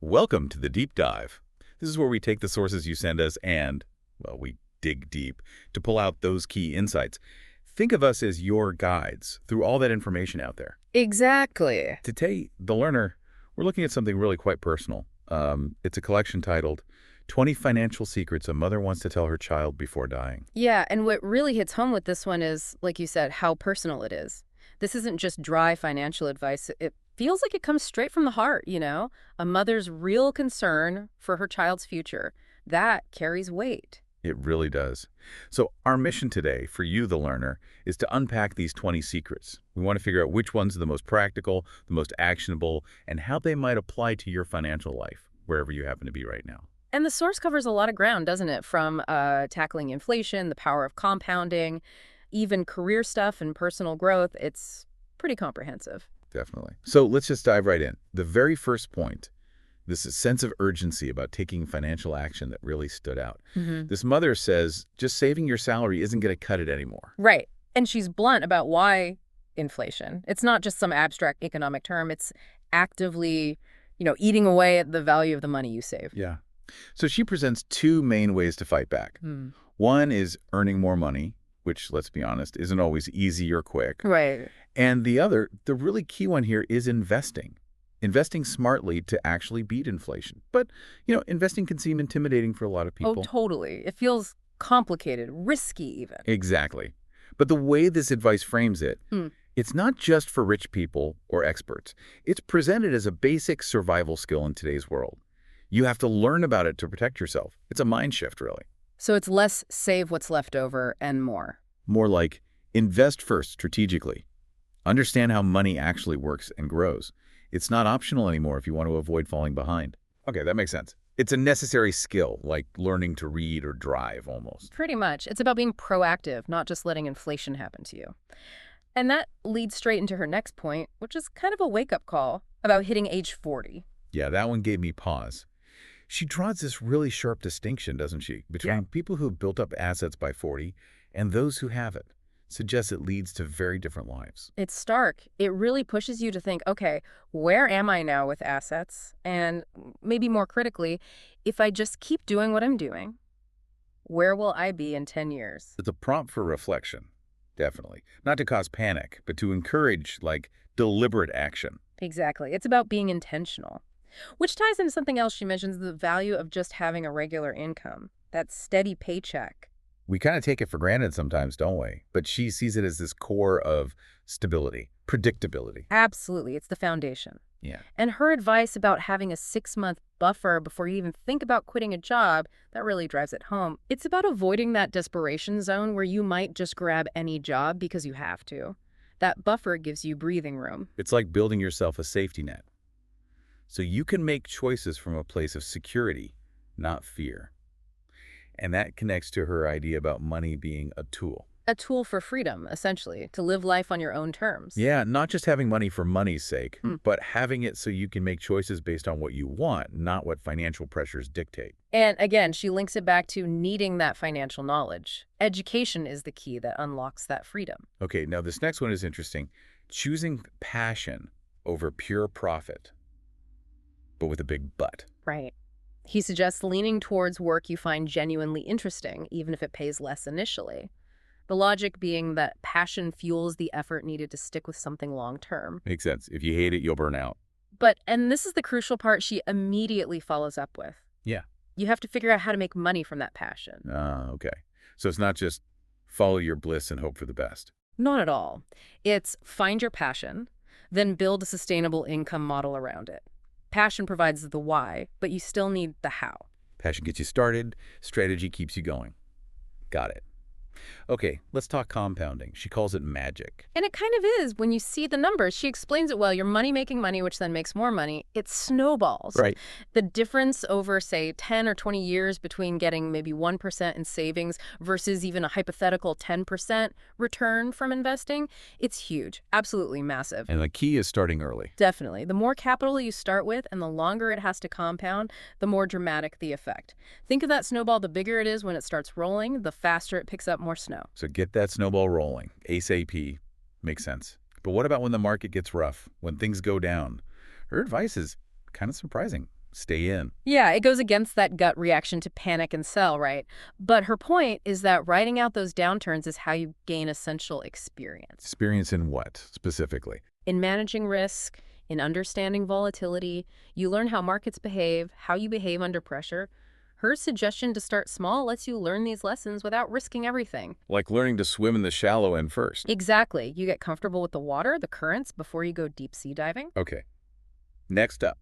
Welcome to the Deep Dive. This is where we take the sources you send us and, well, we dig deep to pull out those key insights. Think of us as your guides through all that information out there. Exactly. Today, the learner, we're looking at something really quite personal. It's a collection titled 20 Financial Secrets a Mother Wants to Tell Her Child Before Dying. Yeah, and what really hits home with this one is, like you said, how personal it is. This isn't just dry financial advice. It feels like it comes straight from the heart, you know? A mother's real concern for her child's future. That carries weight. It really does. So our mission today for you, the learner, is to unpack these 20 secrets. We want to figure out which ones are the most practical, the most actionable, and how they might apply to your financial life, wherever you happen to be right now. And the source covers a lot of ground, doesn't it? From tackling inflation, the power of compounding, even career stuff and personal growth. It's pretty comprehensive. Definitely. So let's just dive right in. The very first point, this sense of urgency about taking financial action that really stood out. This mother says just saving your salary isn't going to cut it anymore. Right. And she's blunt about why inflation. It's not just some abstract economic term. It's actively, eating away at the value of the money you save. Yeah. So she presents two main ways to fight back. One is earning more money, which, let's be honest, isn't always easy or quick. Right. And the other, the really key one here, is investing. Investing smartly to actually beat inflation. But, investing can seem intimidating for a lot of people. Oh, totally. It feels complicated, risky even. Exactly. But the way this advice frames it, it's not just for rich people or experts. It's presented as a basic survival skill in today's world. You have to learn about it to protect yourself. It's a mind shift, really. So it's less save what's left over and more. More like invest first strategically. Understand how money actually works and grows. It's not optional anymore if you want to avoid falling behind. Okay, that makes sense. It's a necessary skill, like learning to read or drive almost. Pretty much. It's about being proactive, not just letting inflation happen to you. And that leads straight into her next point, which is kind of a wake-up call about hitting age 40. Yeah, that one gave me pause. She draws this really sharp distinction, doesn't she, between people who've built up assets by 40 and those who haven't. Suggests it leads to very different lives. It's stark. It really pushes you to think, okay, where am I now with assets? And maybe more critically, if I just keep doing what I'm doing, where will I be in 10 years? It's a prompt for reflection, definitely. Not to cause panic, but to encourage, deliberate action. Exactly. It's about being intentional. Which ties into something else she mentions, the value of just having a regular income, that steady paycheck. We kind of take it for granted sometimes, don't we? But she sees it as this core of stability, predictability. Absolutely. It's the foundation. Yeah. And her advice about having a 6-month buffer before you even think about quitting a job, that really drives it home. It's about avoiding that desperation zone where you might just grab any job because you have to. That buffer gives you breathing room. It's like building yourself a safety net. So you can make choices from a place of security, not fear. And that connects to her idea about money being a tool. A tool for freedom, essentially, to live life on your own terms. Yeah, not just having money for money's sake, but having it so you can make choices based on what you want, not what financial pressures dictate. And again, she links it back to needing that financial knowledge. Education is the key that unlocks that freedom. Okay, now this next one is interesting. Choosing passion over pure profit, but with a big but. Right. He suggests leaning towards work you find genuinely interesting, even if it pays less initially. The logic being that passion fuels the effort needed to stick with something long-term. Makes sense. If you hate it, you'll burn out. And this is the crucial part she immediately follows up with. Yeah. You have to figure out how to make money from that passion. Okay. So it's not just follow your bliss and hope for the best. Not at all. It's find your passion, then build a sustainable income model around it. Passion provides the why, but you still need the how. Passion gets you started. Strategy keeps you going. Got it. Okay, let's talk compounding. She calls it magic. And it kind of is. When you see the numbers, she explains it well. You're money making money, which then makes more money. It snowballs. Right. The difference over, say, 10 or 20 years between getting maybe 1% in savings versus even a hypothetical 10% return from investing, it's huge. Absolutely massive. And the key is starting early. Definitely. The more capital you start with and the longer it has to compound, the more dramatic the effect. Think of that snowball. The bigger it is when it starts rolling, the faster it picks up more snow. So get that snowball rolling. ASAP. Makes sense. But what about when the market gets rough, when things go down? Her advice is kind of surprising. stay in. Yeah, it goes against that gut reaction to panic and sell, right? But her point is that writing out those downturns is how you gain essential experience. Experience in what, specifically? In managing risk, in understanding volatility, you learn how markets behave, how you behave under pressure. Her suggestion to start small lets you learn these lessons without risking everything. Like learning to swim in the shallow end first. Exactly. You get comfortable with the water, the currents, before you go deep sea diving. Okay. Next up,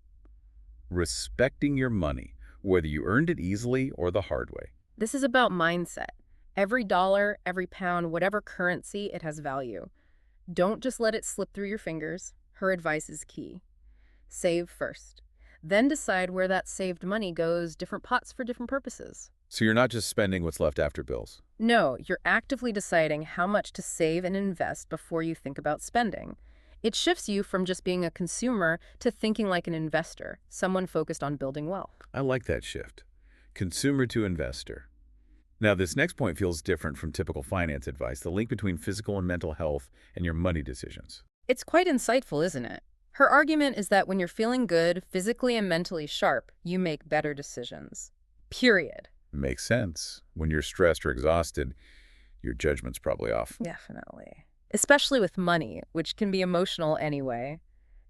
respecting your money, whether you earned it easily or the hard way. This is about mindset. Every dollar, every pound, whatever currency, it has value. Don't just let it slip through your fingers. Her advice is key. Save first. Then decide where that saved money goes, different pots for different purposes. So you're not just spending what's left after bills. No, you're actively deciding how much to save and invest before you think about spending. It shifts you from just being a consumer to thinking like an investor, someone focused on building wealth. I like that shift. Consumer to investor. Now, this next point feels different from typical finance advice, the link between physical and mental health and your money decisions. It's quite insightful, isn't it? Her argument is that when you're feeling good, physically and mentally sharp, you make better decisions. Period. Makes sense. When you're stressed or exhausted, your judgment's probably off. Definitely. Especially with money, which can be emotional anyway.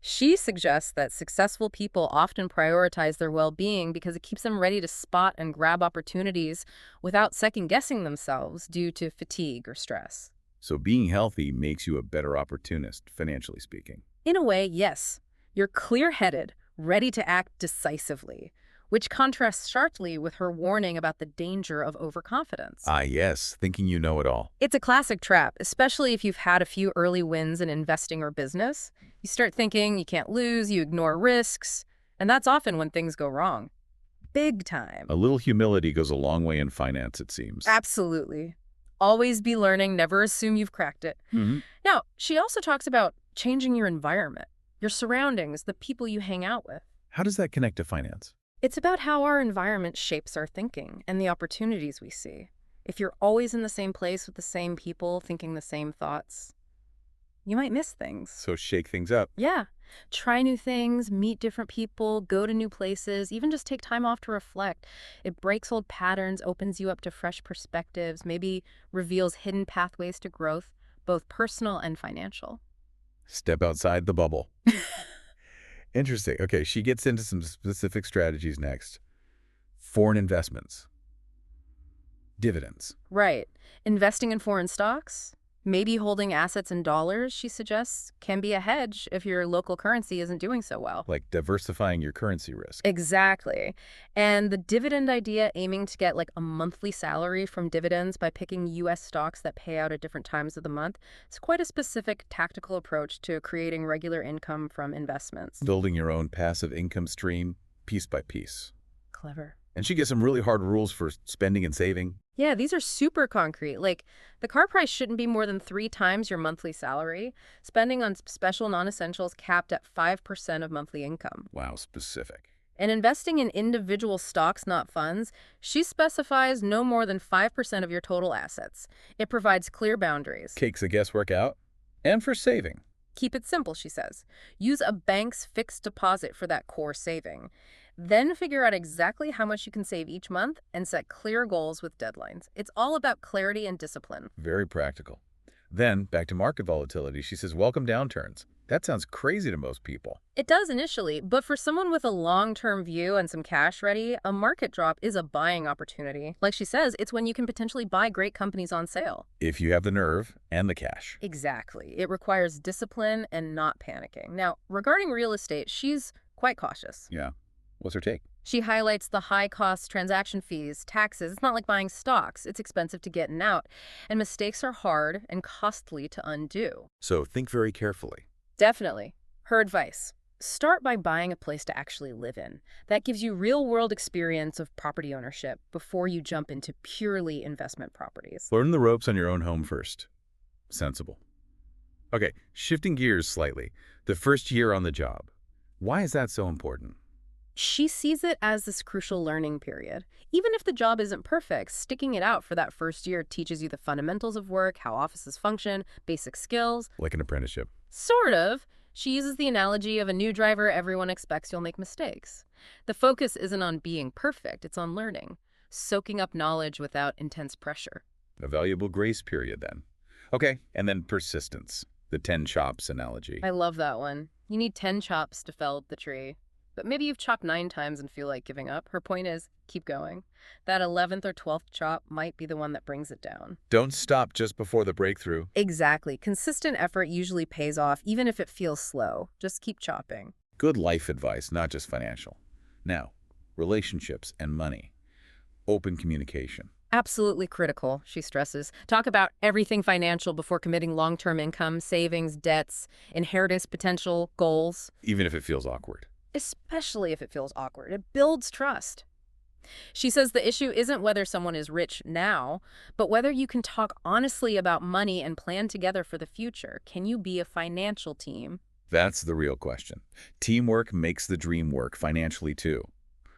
She suggests that successful people often prioritize their well-being because it keeps them ready to spot and grab opportunities without second-guessing themselves due to fatigue or stress. So being healthy makes you a better opportunist, financially speaking. In a way, yes. You're clear-headed, ready to act decisively, which contrasts sharply with her warning about the danger of overconfidence. Ah, yes, thinking you know it all. It's a classic trap, especially if you've had a few early wins in investing or business. You start thinking you can't lose, you ignore risks, and that's often when things go wrong. Big time. A little humility goes a long way in finance, it seems. Absolutely. Always be learning, never assume you've cracked it. Mm-hmm. Now, she also talks about changing your environment, your surroundings, the people you hang out with. How does that connect to finance? It's about how our environment shapes our thinking and the opportunities we see. If you're always in the same place with the same people, thinking the same thoughts, you might miss things. So shake things up. Yeah. Try new things, meet different people, go to new places, even just take time off to reflect. It breaks old patterns, opens you up to fresh perspectives, maybe reveals hidden pathways to growth, both personal and financial. Step outside the bubble. Interesting. Okay, she gets into some specific strategies next. Foreign investments. Dividends. Right. Investing in foreign stocks, maybe holding assets in dollars, she suggests, can be a hedge if your local currency isn't doing so well. Like diversifying your currency risk. Exactly. And the dividend idea, aiming to get like a monthly salary from dividends by picking U.S. stocks that pay out at different times of the month, it's quite a specific tactical approach to creating regular income from investments. Building your own passive income stream, piece by piece. Clever. And she gets some really hard rules for spending and saving. Yeah, these are super concrete. Like, the car price shouldn't be more than 3 times your monthly salary. Spending on special non-essentials capped at 5% of monthly income. Wow, specific. And investing in individual stocks, not funds, she specifies no more than 5% of your total assets. It provides clear boundaries. Takes the guesswork out. And for saving. Keep it simple, she says. Use a bank's fixed deposit for that core saving. Then figure out exactly how much you can save each month and set clear goals with deadlines. It's all about clarity and discipline. Very practical. Then, back to market volatility, she says, welcome downturns. That sounds crazy to most people. It does initially, but for someone with a long-term view and some cash ready, a market drop is a buying opportunity. Like she says, it's when you can potentially buy great companies on sale. If you have the nerve and the cash. Exactly. It requires discipline and not panicking. Now, regarding real estate, she's quite cautious. Yeah. What's her take? She highlights the high-cost transaction fees, taxes. It's not like buying stocks. It's expensive to get in and out. And mistakes are hard and costly to undo. So think very carefully. Definitely. Her advice: start by buying a place to actually live in. That gives you real-world experience of property ownership before you jump into purely investment properties. Learn the ropes on your own home first. Sensible. Okay, shifting gears slightly. The first year on the job. Why is that so important? She sees it as this crucial learning period. Even if the job isn't perfect, sticking it out for that first year teaches you the fundamentals of work, how offices function, basic skills. Like an apprenticeship. Sort of. She uses the analogy of a new driver. Everyone expects you'll make mistakes. The focus isn't on being perfect, it's on learning, soaking up knowledge without intense pressure. A valuable grace period then. Okay, and then persistence, the 10 chops analogy. I love that one. You need 10 chops to fell the tree. But maybe you've chopped 9 times and feel like giving up. Her point is, keep going. That 11th or 12th chop might be the one that brings it down. Don't stop just before the breakthrough. Exactly. Consistent effort usually pays off, even if it feels slow. Just keep chopping. Good life advice, not just financial. Now, relationships and money. Open communication. Absolutely critical, she stresses. Talk about everything financial before committing long-term income, savings, debts, inheritance potential, goals. Even if it feels awkward. Especially if it feels awkward. It builds trust. She says the issue isn't whether someone is rich now, but whether you can talk honestly about money and plan together for the future. Can you be a financial team? That's the real question. Teamwork makes the dream work financially too.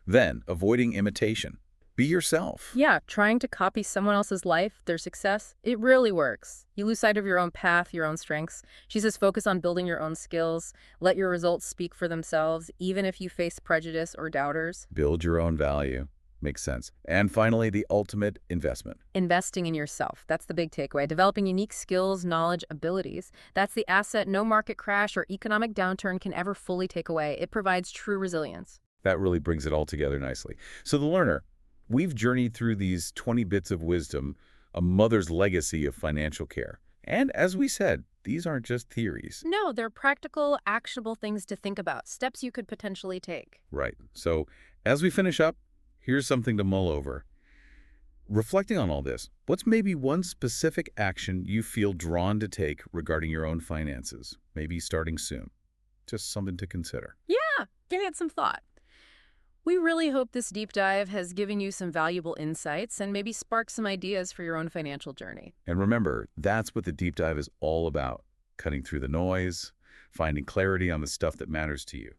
Then, avoiding imitation. Be yourself. Yeah, trying to copy someone else's life, their success, it rarely works. You lose sight of your own path, your own strengths. She says focus on building your own skills. Let your results speak for themselves, even if you face prejudice or doubters. Build your own value. Makes sense. And finally, the ultimate investment. Investing in yourself. That's the big takeaway. Developing unique skills, knowledge, abilities. That's the asset no market crash or economic downturn can ever fully take away. It provides true resilience. That really brings it all together nicely. So the learner, we've journeyed through these 20 bits of wisdom, a mother's legacy of financial care. And as we said, these aren't just theories. No, they're practical, actionable things to think about, steps you could potentially take. Right. So as we finish up, here's something to mull over. Reflecting on all this, what's maybe one specific action you feel drawn to take regarding your own finances, maybe starting soon? Just something to consider. Yeah, give it some thought. We really hope this deep dive has given you some valuable insights and maybe sparked some ideas for your own financial journey. And remember, that's what the deep dive is all about, cutting through the noise, finding clarity on the stuff that matters to you.